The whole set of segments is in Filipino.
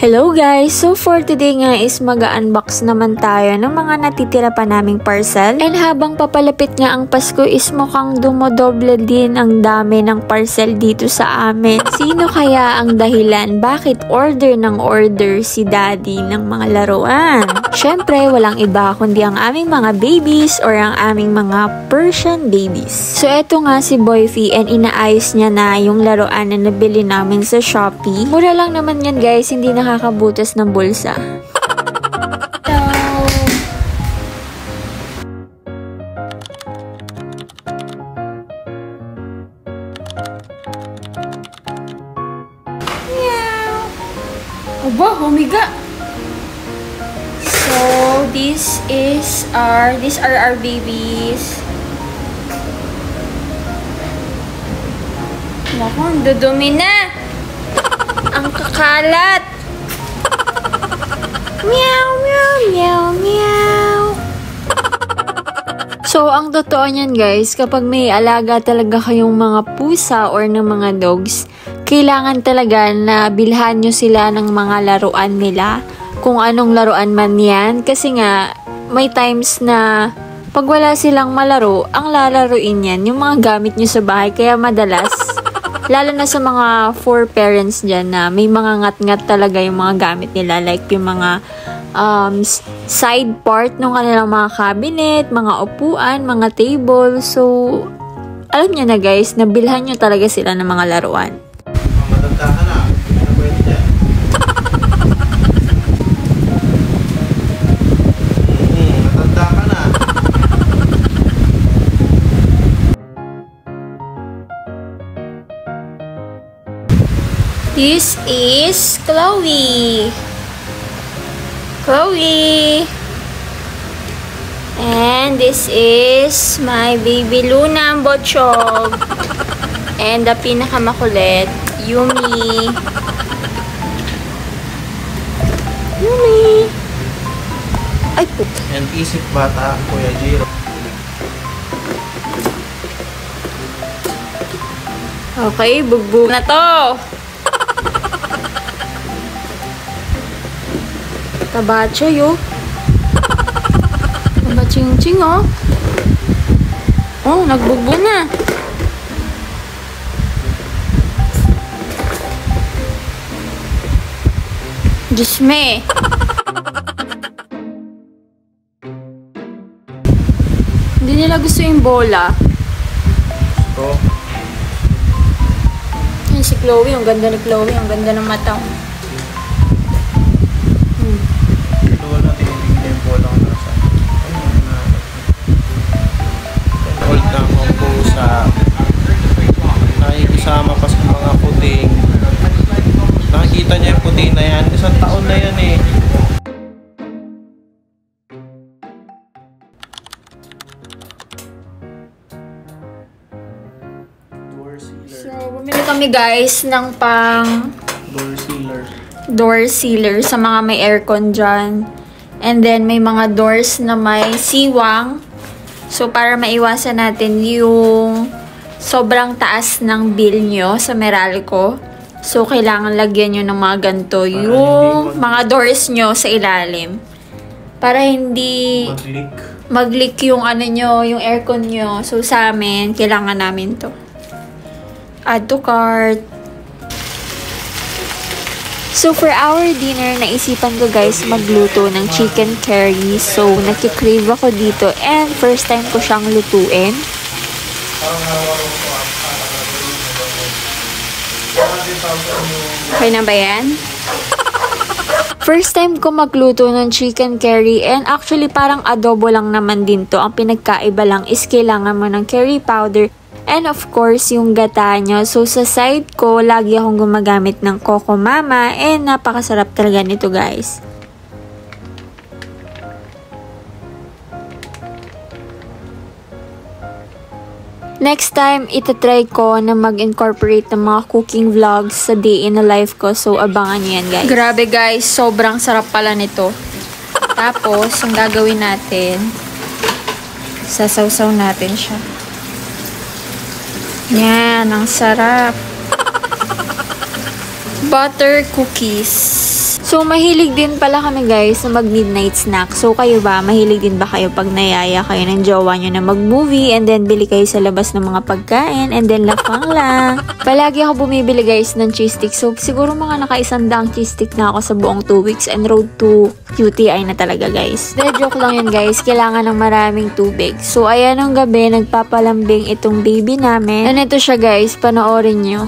Hello guys! So for today nga is mag-unbox naman tayo ng mga natitira pa naming parcel. And habang papalapit nga ang Pasko is mukhang dumodoble din ang dami ng parcel dito sa amin. Sino kaya ang dahilan bakit order ng order si daddy ng mga laruan? Syempre walang iba kundi ang aming mga babies or ang aming mga Persian babies. So eto nga si Boyfie and inaayos niya na yung laruan na nabili namin sa Shopee. Mura lang naman yan guys, hindi nakakabutas ng bulsa. Hello! Meow! Aba, humiga! So, these are our babies. Naku, ang dudumi na! Ang kakalat! Meow, meow, meow, meow. So, ang totoo niyan guys, kapag may alaga talaga kayong mga pusa or ng mga dogs, kailangan talaga na bilhan nyo sila ng mga laruan nila. Kung anong laruan man yan. Kasi nga, may times na pag wala silang malaro, ang lalaruin yan, yung mga gamit nyo sa bahay. Kaya madalas, lalo na sa mga 4 parents dyan na may mga ngat-ngat talaga yung mga gamit nila. Like yung mga side part ng kanilang mga cabinet, mga upuan, mga table. So, alam nyo na guys, nabilhan nyo talaga sila ng mga laruan. Matanda ka na. Ano pwede dyan? Matanda ka na. This is Chloe. Chloe. And this is my baby Luna Bochog. And the pinakamakulit, Yumi. Yumi. Ay po. And isip bata, Kuya Jiro. Okay, bugbog na to. Tabachoy, oh. Tabaching-ching, oh. Oh, nagbugbo na. Diyos me. Hindi nila gusto yung bola. Gusto. Yan si Chloe, ang ganda ni Chloe, ang ganda ng mata. Doon natin yung tempo lang nasa. Hold lang ang pusa. Nakikisama pa sa mga puting. Nakikita niya yung puting na yan. Isang taon na yan eh. So, bumili kami guys ng pang Door sealer sa mga may aircon dyan. And then, may mga doors na may siwang. So, para maiwasan natin yung sobrang taas ng bill nyo sa Meralco. So, kailangan lagyan nyo ng mga ganito yung mga doors nyo sa ilalim. Para hindi mag-leak yung ano nyo, yung aircon nyo. So, sa amin, kailangan namin to. Add to cart. So, for our dinner, naisipan ko guys magluto ng chicken curry. So, nagkikrave ako dito and first time ko siyang lutuin. Okay na ba yan? First time ko magluto ng chicken curry and actually parang adobo lang naman din to. Ang pinagkaiba lang is kailangan mo ng curry powder. And of course, yung gata nyo. So, sa side ko, lagi akong gumagamit ng Coco Mama. And napakasarap talaga nito, guys. Next time, itatry ko na mag-incorporate ng mga cooking vlogs sa day in a life ko. So, abangan nyo yan, guys. Grabe, guys. Sobrang sarap pala nito. Tapos, ang gagawin natin, sasawsaw natin siya. Yan, ang sarap. Butter cookies. So, mahilig din pala kami guys na mag-midnight snack. So, kayo ba? Mahilig din ba kayo pag nayaya kayo ng jowa nyo na mag-movie and then bili kayo sa labas ng mga pagkain and then lapang lang? Palagi ako bumibili guys ng cheese stick. So, siguro mga naka-100 cheese stick na ako sa buong 2 weeks and road to UTI na talaga guys. The joke lang yun guys. Kailangan ng maraming tubig. So, ayan ng gabi, nagpapalambing itong baby namin. And ito siya guys, panoorin nyo.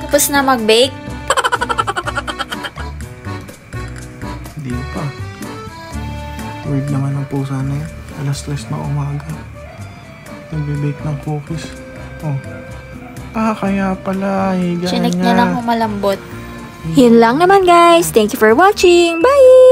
Tapos na mag-bake. Hindi pa. Weird naman ang pusa na yun. Alas-las na umaga. Nagbe-bake ng cookies. Oh. Kaya pala. Higa Chinik niya. niya lang kung malambot. Yun lang naman guys. Thank you for watching. Bye!